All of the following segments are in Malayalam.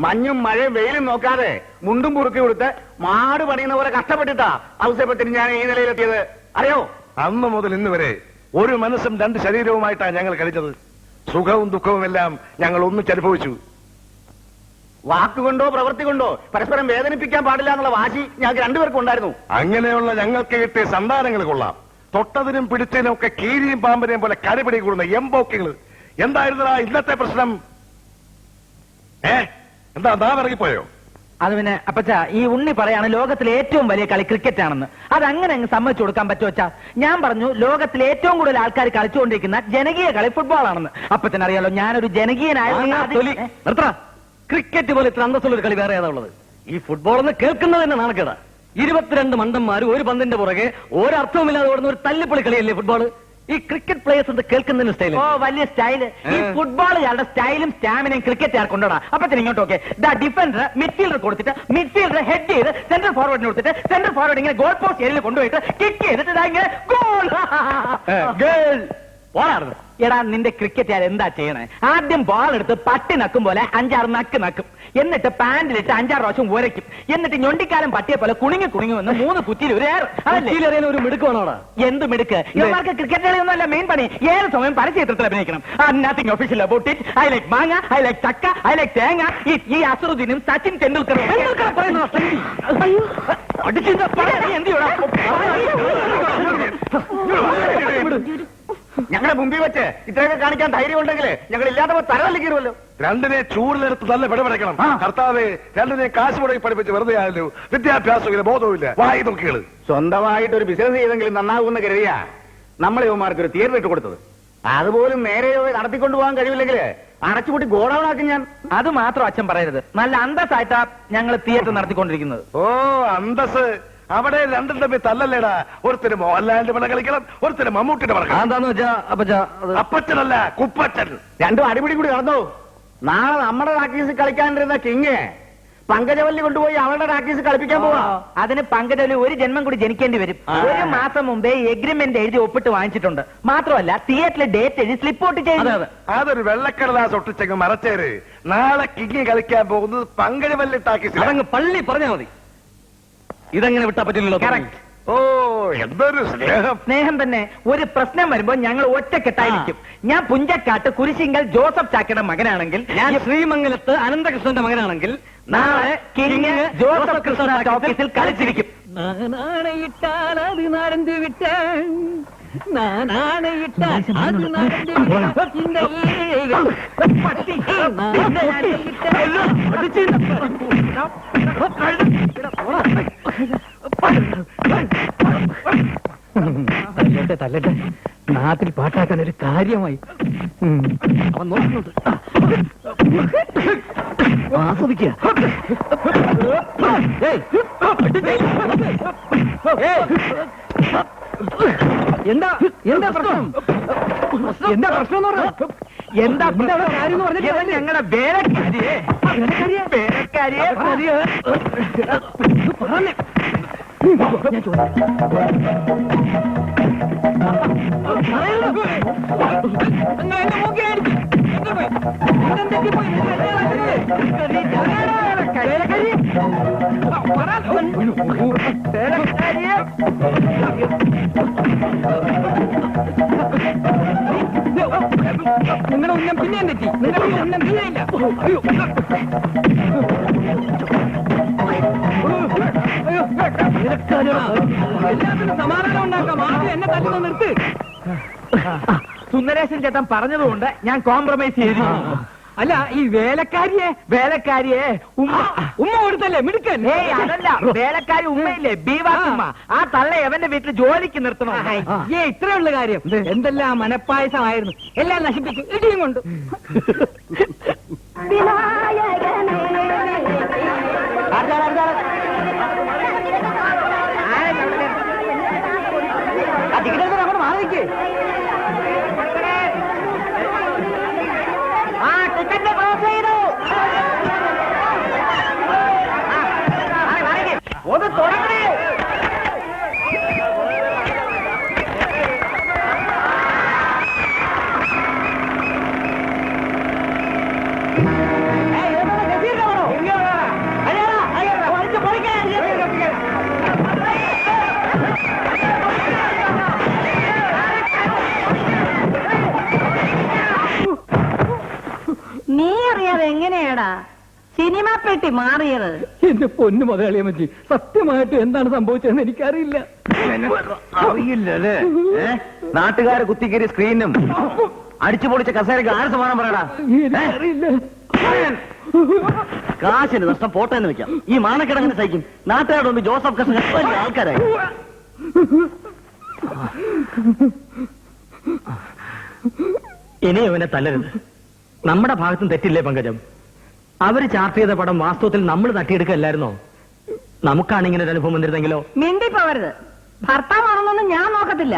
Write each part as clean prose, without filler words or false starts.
മഞ്ഞും മഴയും വെയിലും നോക്കാതെ മുണ്ടും കുറുക്കി കൊടുത്ത് മാട് പണിയുന്ന പോലെ കഷ്ടപ്പെട്ടിട്ടാ ഔസേപ്പത്തിന് ഞാൻ ഈ നിലയിലെത്തിയത്. അറിയോ? അന്ന് മുതൽ ഇന്ന് വരെ ഒരു മനസ്സും രണ്ട് ശരീരവുമായിട്ടാണ് ഞങ്ങൾ കളിച്ചത്. സുഖവും ദുഃഖവും എല്ലാം ഞങ്ങൾ ഒന്നിച്ചനുഭവിച്ചു. വാക്കുകൊണ്ടോ പ്രവൃത്തി കൊണ്ടോ പരസ്പരം വേദനിപ്പിക്കാൻ പാടില്ല എന്നുള്ള വാശി ഞങ്ങൾക്ക് രണ്ടുപേർക്കും ഉണ്ടായിരുന്നു. അങ്ങനെയുള്ള ഞങ്ങൾക്ക് കിട്ടിയ സന്താനങ്ങൾ കൊള്ളാം. തൊട്ടതിനും പിടിച്ചതിനും ഒക്കെ കീരിയും പാമ്പിനെയും പോലെ കരപിടി കൂടുന്ന എംബോക്കികൾ. എന്തായിരുന്നടാ ഇന്നത്തെ പ്രശ്നം? എന്താ ഇറങ്ങിപ്പോയോ? അത് പിന്നെ അപ്പച്ച ഈ ഉണ്ണി പറയാണ് ലോകത്തിലെ ഏറ്റവും വലിയ കളി ക്രിക്കറ്റ് ആണെന്ന്. അത് അങ്ങനെ അങ്ങ് സമ്മതിച്ചു കൊടുക്കാൻ പറ്റുമച്ചാ? ഞാൻ പറഞ്ഞു ലോകത്തിലെ ഏറ്റവും കൂടുതൽ ആൾക്കാർ കളിച്ചുകൊണ്ടിരിക്കുന്ന ജനകീയ കളി ഫുട്ബോൾ ആണെന്ന്. അപ്പച്ചനറിയാലോ ഞാനൊരു ജനകീയനായ ക്രിക്കറ്റ് പോലെ ഇത്ര അന്തസ്സുള്ള ഒരു കളി വേറെ ഏതാ ഉള്ളത്? ഈ ഫുട്ബോൾ എന്ന് കേൾക്കുന്നത് തന്നെ നാണക്കേടാ. 22 മണ്ടന്മാര് ഒരു പന്തിന്റെ പുറകെ ഒരർത്ഥവുമില്ലാതെ ഓടുന്ന ഒരു തല്ലിപ്പൊളി കളിയല്ലേ ഫുട്ബോൾ? ഈ ക്രിക്കറ്റ് പ്ലേയേഴ്സിന്റെ കേൾക്കുന്നതിന് സ്റ്റൈൽ. ഓ വലിയ സ്റ്റൈല്. ഈ ഫുട്ബോളുകാരുടെ സ്റ്റൈലും സ്റ്റാമിനയും ക്രിക്കറ്റുകാർ കൊണ്ടോടാ. അപ്പത്തിന് ഇങ്ങോട്ട് ഓക്കെ ഡിഫൻഡർ മിഡ്ഫീൽഡർ കൊടുത്തിട്ട് മിഡ്ഫീൽഡർ ഹെഡ് ചെയ്ത് സെൻട്രൽ ഫോർവേഡിന് കൊടുത്തിട്ട് സെൻട്രൽ ഫോർവേഡ് ഇങ്ങനെ ഗോൾ പോസ്റ്റ് ഏരിയയിൽ കൊണ്ടുപോയിട്ട് കിക്ക് ചെയ്തിട്ട് ഇങ്ങനെ ഗോൾ. എടാ നിന്റെ ക്രിക്കറ്റുകാർ എന്താ ചെയ്യണേ? ആദ്യം ബോൾ എടുത്ത് പട്ടി നക്കും പോലെ 5-6 നക്കും. എന്നിട്ട് പാന്റിലിട്ട് 5-6 പ്രാവശ്യം ഉരയ്ക്കും. എന്നിട്ട് ഞൊണ്ടിക്കാലം പട്ടിയെ പോലെ കുണുങ്ങി വന്ന് 3 കുറ്റിയിൽ ഒരു ഒരു മിടുക്കമാണോടാ? എന്ത് മിടുക്ക്? ഇവർക്ക് ക്രിക്കറ്റ് കളിയൊന്നുമല്ല മെയിൻ പണി. ഏത് സമയം പരസ്യചിത്രത്തിൽ അഭിനയിക്കണം. Nothing official about it. I like manga, I like chakka, I like thenga. ഈ അസറുദ്ദീനും സച്ചിൻ ടെണ്ടുൽക്കറും ഞങ്ങളുടെ മുമ്പിൽ വെച്ച് ഇത്രയൊക്കെ കാണിക്കാൻ ധൈര്യം ഉണ്ടെങ്കിൽ ഞങ്ങൾ ഇല്ലാത്തപ്പോ തരവല്ലി കീറുമല്ലോ. രണ്ടിനെ ചൂടിലെടുത്ത് നല്ല വിടപെടക്കണം. കർത്താവേ, രണ്ടിനെ കാശ് മുടക്കി പഠിപ്പിച്ച് വെറുതെ ആയല്ലോ. വിദ്യാഭ്യാസവും ബോധവുമില്ല. വായി നോക്കികള് സ്വന്തമായിട്ട് ഒരു ബിസിനസ് ചെയ്തെങ്കിലും നന്നാകുമെന്ന് കരുതിയാ നമ്മൾ യുവമാർക്ക് ഒരു തിയേറ്റർ ഇട്ട് കൊടുത്തത്. അതുപോലും നേരെ നടത്തിക്കൊണ്ടുപോകാൻ കഴിവില്ലെങ്കിൽ അടച്ചുപൂട്ടി ഗോഡൌണാക്കി ഞാൻ. അത് മാത്രം അച്ഛൻ പറയരുത്. നല്ല അന്തസ്സായിട്ടാ ഞങ്ങൾ തിയേറ്റർ നടത്തിക്കൊണ്ടിരിക്കുന്നത്. ഓ അന്തസ്. അവിടെ രണ്ടും തമ്മിൽ തല്ലല്ലേടാ. ഒരുത്തര് മോഹൻലാലിന്റെ പടം കളിക്കണം, ഒരുത്തര് മമ്മൂട്ടിന്റെ പടം. എന്താന്ന് വെച്ചാ അപ്പച്ചനല്ല കുപ്പച്ചൻ. രണ്ടും അടിപിടി കൂടി നടന്നു. നാളെ നമ്മുടെ റാക്കീസ് കളിക്കാനിരുന്ന കിങ് പങ്കജവല്ലി കൊണ്ടുപോയി അവളുടെ റാക്കീസ് കളിപ്പിക്കാൻ പോവാ. അതിന് പങ്കജവല്ലി ഒരു ജന്മം കൂടി ജനിക്കേണ്ടി വരും. 1 മാസം മുമ്പേ എഗ്രിമെന്റ് എഴുതി ഒപ്പിട്ട് വാങ്ങിച്ചിട്ടുണ്ട്. മാത്രമല്ല തിയേറ്ററിൽ ഡേറ്റ് എഴുതി സ്ലിപ്പ് ഔട്ട് ചെയ്തു. അതൊരു വെള്ളക്കടലാസ് ഒട്ടിച്ചങ്ങ് മറച്ചേര്. നാളെ കിങ് കളിക്കാൻ പോകുന്നത് പങ്കജവല്ലി ടാക്കീസ്. അതങ്ങ് പള്ളി പറഞ്ഞാൽ മതി. ഇതെങ്ങനെ വിട്ടാ പറ്റില്ലല്ലോ. ഓ എന്തൊരു സ്നേഹം തന്നെ. ഒരു പ്രശ്നം വരുമ്പോ ഞങ്ങൾ ഒറ്റക്കെട്ടായിരിക്കും. ഞാൻ പുഞ്ചക്കാട്ട് കുരിശിങ്കൽ ജോസഫ് ചാക്കയുടെ മകനാണെങ്കിൽ, ഞാൻ ശ്രീമംഗലത്ത് അനന്തകൃഷ്ണന്റെ മകനാണെങ്കിൽ, നാളെ കിങ് ജോസഫ് കൃഷ്ണ ഓഫീസിൽ കളിച്ചിരിക്കും. നാണയിട്ടാൽ അത് നടന്നു വിട്ട് നാണയിട്ടാൽ അത് തല്ലട്ടെ. നാട്ടിൽ പാട്ടാക്കാൻ ഒരു കാര്യമായി അവൻ നോക്കുന്നുണ്ട്. ആസ്വദിക്കുക. എന്താ എന്താ പ്രശ്നം? എന്താ പ്രശ്നം എന്ന് പറഞ്ഞാൽ എന്താ കാര്യം എന്ന് പറഞ്ഞാൽ ഞങ്ങളുടെ വേലക്കാരിയെ നിങ്ങളുടെ ഉന്നം പിന്നെ തെറ്റി. നിങ്ങളുടെ ഉന്നം തീരെയില്ല. എല്ലാത്തിനും സമാധാനം ഉണ്ടാക്കാം. ആദ്യം എന്നെ തല്ലുന്ന നിർത്ത്. സുന്ദരേശൻ ചേട്ടൻ പറഞ്ഞതുകൊണ്ട് ഞാൻ കോംപ്രമൈസ് ചെയ്തു. അല്ല ഈ വേലക്കാരിയെ ഉമ്മ കൊടുത്തല്ലേ മിടുക്കൻ? അതല്ല, വേലക്കാരി ഉമ്മയില്ലേ ബീവാക്കുമ്മ. ആ തള്ള എവന്റെ വീട്ടിൽ ജോലിക്ക് നിർത്തണം. ഇത്രയുള്ള കാര്യം. എന്തെല്ലാം മനപ്പായസമായിരുന്നു. എല്ലാം നശിപ്പിക്കും ഇടിയും കൊണ്ട്. അങ്ങോട്ട് മാറിക്കേ. ടിക്കറ്റ് ക്ലോസ് ചെയ്തു. ഒന്ന് തുടങ്ങണേ. എന്തിനാടാ സിനിമ പെട്ടി മാറിയത്? എന്റെ പൊന്നു മുതലാളിയമ്മച്ചി, സത്യമായിട്ടും എന്താണ് സംഭവിച്ചതെന്ന് എനിക്കറിയില്ല. അറിയില്ലല്ലേ? നാട്ടുകാരെ കുത്തിക്കേറി സ്ക്രീനും അടിച്ചു പൊളിച്ച കസേരക്ക് ആര് സമാനം പറയടാ? എനിക്കറിയില്ല. കാശിന് നഷ്ടം പോട്ടെ എന്ന് വെക്കാം. ഈ മാനക്കിടങ്ങനെ സഹിക്കും. നാട്ടുകാരുടെ മുമ്പ് ജോസഫ് കൃഷ്ണൻ വലിയ ആൾക്കാരായി. ഇനി അവനെ തല്ലരുത്. നമ്മുടെ ഭാഗത്തും തെറ്റില്ലേ പങ്കജം? അവര് ചാർട്ട് ചെയ്ത പടം വാസ്തവത്തിൽ നമ്മൾ തട്ടിയെടുക്കല്ലായിരുന്നോ? നമുക്കാണ് ഇങ്ങനെ ഒരു അനുഭവം വന്നിരുന്നെങ്കിലോ? മിണ്ടിപ്പോവരുത്. ഭർത്താവാണെന്നൊന്നും ഞാൻ നോക്കത്തില്ല.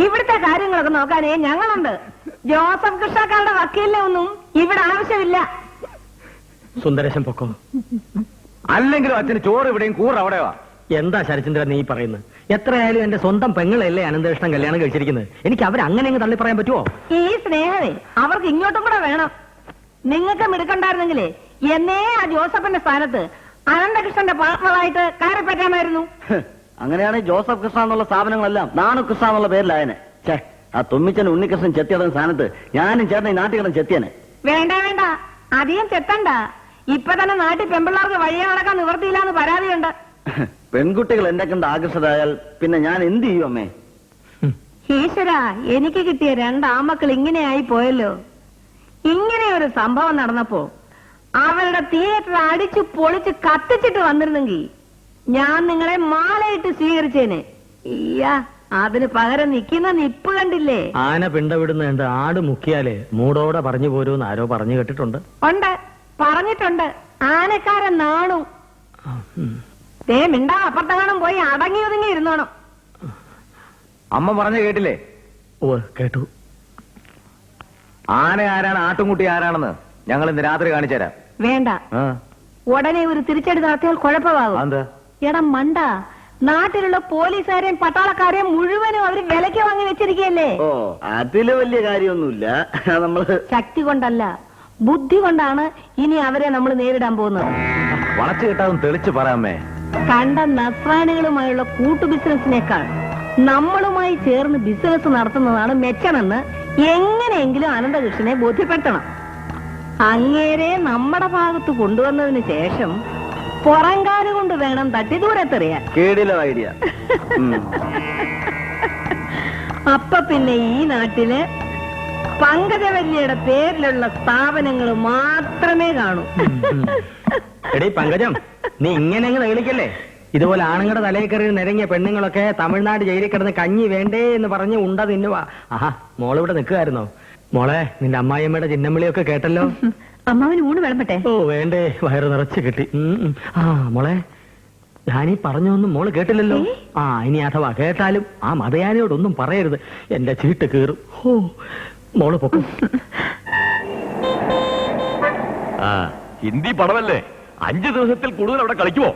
ഇവിടുത്തെ കാര്യങ്ങളൊക്കെ നോക്കാനേ ഞങ്ങളുണ്ട്. ജോസഫ് കൃഷ്ണക്കാരുടെ വക്കീലിനെ ഒന്നും ഇവിടെ ആവശ്യമില്ല. സുന്ദരേശൻ പൊക്കോ. അല്ലെങ്കിലും അച്ഛന് ചോറ് ഇവിടെയും കൂറ് അവിടെയോ? എന്താ ശരചന്ദ്രൻ നീ പറയുന്നത്? എത്രയായാലും എന്റെ സ്വന്തം പെങ്ങളല്ലേ അനന്തകൃഷ്ണൻ കല്യാണം കഴിച്ചിരിക്കുന്നത്. എനിക്ക് അവരങ്ങനെ അങ്ങ് തള്ളി പറയാൻ പറ്റുമോ? ഈ സ്നേഹമേ അവർക്ക് ഇങ്ങോട്ടും കൂടെ വേണം. നിങ്ങൾക്ക് മിടുക്കണ്ടായിരുന്നെങ്കിലേ എന്നേ ആ ജോസഫിന്റെ സ്ഥാനത്ത് അനന്തകൃഷ്ണന്റെ പാർട്ണറായിട്ട് കയറി പറ്റാമായിരുന്നു. അങ്ങനെയാണെങ്കിൽ ജോസഫ് കൃഷ്ണ എന്നുള്ള സ്ഥാപനങ്ങളെല്ലാം നാണു കൃഷ്ണ എന്നുള്ള പേരിലായനെ. ഛേ, ആ തൊമ്മിച്ചൻ ഉണ്ണികൃഷ്ണൻ ചെത്തിയുടെ സ്ഥാനത്ത് ഞാനും ചേട്ടൻ ഈ നാട്ടിൽ കിടന്ന് ചെത്തിയനെ. വേണ്ട വേണ്ട, അധികം ചെത്തണ്ട. ഇപ്പൊ തന്നെ നാട്ടിൽ പെമ്പിള്ളാർക്ക് വഴിയെ നടക്കാൻ നിവർത്തിയില്ലാന്ന് പരാതിയുണ്ട്. പെൺകുട്ടികൾ എന്നെ കണ്ട് ആകർഷതായാൽ പിന്നെ ഞാൻ എന്ത് ചെയ്യും അമ്മേ? ഈശ്വരാ, എനിക്ക് കിട്ടിയ 2 ആമക്കൾ ഇങ്ങനെയായി പോയല്ലോ. ഇങ്ങനെ ഒരു സംഭവം നടന്നപ്പോ അവരുടെ തിയേറ്റർ അടിച്ചു പൊളിച്ച് കത്തിച്ചിട്ട് വന്നിരുന്നെങ്കിൽ ഞാൻ നിങ്ങളെ മാലയിട്ട് സ്വീകരിച്ചേനെ. ഇയ്യാ, അതിന് പകരം നിൽക്കുന്ന നിപ്പ് കണ്ടില്ലേ? ആന പിണ്ടവിടുന്ന കണ്ട് ആട് മുക്കിയാലേ മൂടോടെ പറഞ്ഞു പോരൂന്ന് ആരോ പറഞ്ഞു കേട്ടിട്ടുണ്ട്. ഉണ്ട്, പറഞ്ഞിട്ടുണ്ട്. ആനക്കാരൻ നാണു. മിണ്ടാ അപ്പുറത്തെങ്ങാനും പോയി അടങ്ങി ഒതുങ്ങി ഇരുന്നോണം. അമ്മ പറഞ്ഞു കേട്ടില്ലേ? ഓ, കേട്ടു. ആന ആരാണ് ആട്ടുംകുട്ടി ആരാണെന്ന് ഞങ്ങൾ ഇന്ന് രാത്രി കാണിച്ചു തരാം. വേണ്ട, ഉടനെ ഒരു തിരിച്ചടി നടത്തിയാൽ കുഴപ്പമാകും. എന്താ? എടാ മണ്ട, നാട്ടിലുള്ള പോലീസുകാരെയും പട്ടാളക്കാരെയും മുഴുവനും അവര് വിലയ്ക്ക് വാങ്ങി വെച്ചിരിക്കുകയല്ലേ. ഓ, അതില് വലിയ കാര്യമൊന്നുമില്ല. നമ്മള് ശക്തി കൊണ്ടല്ല, ബുദ്ധി കൊണ്ടാണ് ഇനി അവരെ നമ്മൾ നേരിടാൻ പോകുന്നത്. വളച്ചു കിട്ടാതും തെളിച്ചു പറയാമേ. കണ്ട നസ്രാണികളുമായുള്ള കൂട്ടു ബിസിനസിനേക്കാൾ നമ്മളുമായി ചേർന്ന് ബിസിനസ് നടത്തുന്നതാണ് മെച്ചമെന്ന് എങ്ങനെയെങ്കിലും അനന്തകൃഷ്ണനെ ബോധ്യപ്പെടുത്തണം. അങ്ങേരെ നമ്മുടെ ഭാഗത്ത് കൊണ്ടുവന്നതിന് ശേഷം പുറങ്കാല് കൊണ്ട് വേണം തട്ടി ദൂരത്തെറിയാൻ. കേടിലോ ഐഡിയ. അപ്പൊ പിന്നെ ഈ നാട്ടില് പങ്കജവല്ലിയുടെ പേരിലുള്ള സ്ഥാപനങ്ങൾ മാത്രമേ കാണൂ. എടീ പങ്കജം, നീ ഇങ്ങനെ അങ്ങ് തേളിക്കല്ലേ. ഇതുപോലെ ആണുങ്ങളുടെ തലയിൽ കയറി നിരങ്ങിയ പെണ്ണുങ്ങളൊക്കെ തമിഴ്നാട് ജയിലിൽ കിടന്ന് കഞ്ഞി വേണ്ടേ എന്ന് പറഞ്ഞ് ഉണ്ട തിന്നുവാ. ആഹാ, മോളിവിടെ നിൽക്കുമായിരുന്നോ? മോളെ, നിന്റെ അമ്മായിയമ്മയുടെ ചിന്നമ്മിളിയൊക്കെ കേട്ടല്ലോ. അമ്മാവന് ഊണ് വിളമ്പട്ടെ? ഓ വേണ്ടേ, വയറ് നിറച്ച് കിട്ടി. ആ മോളെ, ഞാനീ പറഞ്ഞൊന്നും മോള് കേട്ടില്ലല്ലോ. ആ, ഇനി അഥവാ കേട്ടാലും ആ മതയാനയോടൊന്നും പറയരുത്, എന്റെ ചീട്ട് കീറും. ഓ, മോള് പൊക്കും. ഹിന്ദി പടമല്ലേ, 5 ദിവസത്തിൽ കൂടുതൽ അവിടെ കളിക്കുമോ?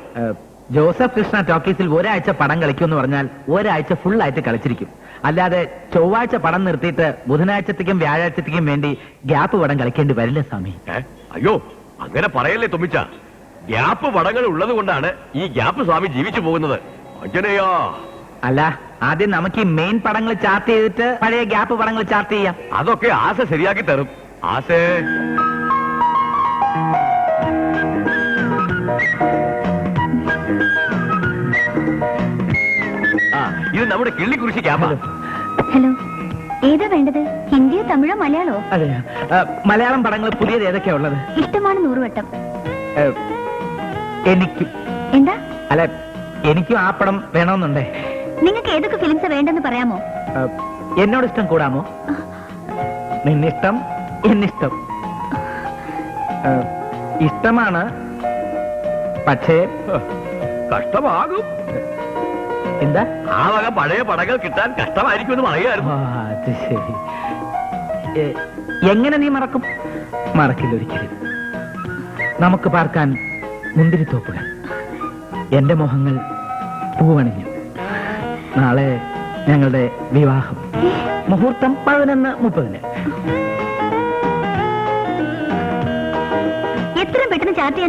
ജോസഫ് കൃഷ്ണ ടോക്കീസിൽ ഒരാഴ്ച പടം കളിക്കുമെന്ന് പറഞ്ഞാൽ ഒരാഴ്ച ഫുൾ ആയിട്ട് കളിച്ചിരിക്കും. അല്ലാതെ ചൊവ്വാഴ്ച പടം നിർത്തിയിട്ട് ബുധനാഴ്ചത്തേക്കും വ്യാഴാഴ്ചത്തേക്കും വേണ്ടി ഗ്യാപ്പ് പടം കളിക്കേണ്ടി വരില്ല സ്വാമി. അയ്യോ, അങ്ങനെ പറയല്ലേ തൊമ്മിച്ച. ഗ്യാപ്പ് പടങ്ങൾ ഉള്ളത് കൊണ്ടാണ് ഈ ഗ്യാപ്പ് സ്വാമി ജീവിച്ചു പോകുന്നത്. അഞ്ജനയോ? അല്ല, ആദ്യം നമുക്ക് ഈ മെയിൻ പടങ്ങൾ ചാർട്ട് ചെയ്തിട്ട് പഴയ ഗ്യാപ്പ് പടങ്ങൾ ചാർട്ട് ചെയ്യാം. അതൊക്കെ ആശ ശരിയാക്കി തരും. ആശേ, ഇത് നമ്മുടെ കിള്ളിക്കുറിശി ക്യാമ്പാ. ഹലോ, ഏതാ വേണ്ടത്? ഹിന്ദിയോ തമിഴോ മലയാളോ? അതെ, മലയാളം പടങ്ങൾ പുതിയത് ഏതൊക്കെയാ ഉള്ളത്? ഇഷ്ടമാണ് 100 വട്ടം. എനിക്കും. എന്താ? അല്ല, എനിക്കും ആ പടം വേണമെന്നുണ്ടേ. നിങ്ങൾക്ക് ഏതൊക്കെ ഫിലിംസ് വേണ്ടെന്ന് പറയാമോ? എന്നോട് ഇഷ്ടം കൂടാമോ? നിന്നിഷ്ടം, എന്നിഷ്ടം. ഇഷ്ടമാണ്, പക്ഷേ കഷ്ടമാകും. എന്താ? ആ വക പഴയ പടങ്ങൾ കിട്ടാൻ കഷ്ടമായിരിക്കുമെന്ന് പറയുമായിരുന്നു. അത് ശരി. എങ്ങനെ നീ മറക്കും? മറക്കില്ല ഒരിക്കലും. നമുക്ക് പാർക്കാൻ മുന്തിരിത്തോപ്പുകൾ, എന്റെ മോഹങ്ങൾ പൂവണിഞ്ഞു. നാളെ ഞങ്ങളുടെ വിവാഹം. മുഹൂർത്തം 11:30. എത്രയും പെട്ടെന്ന് ചാർട്ട് ചെയ്യാൻ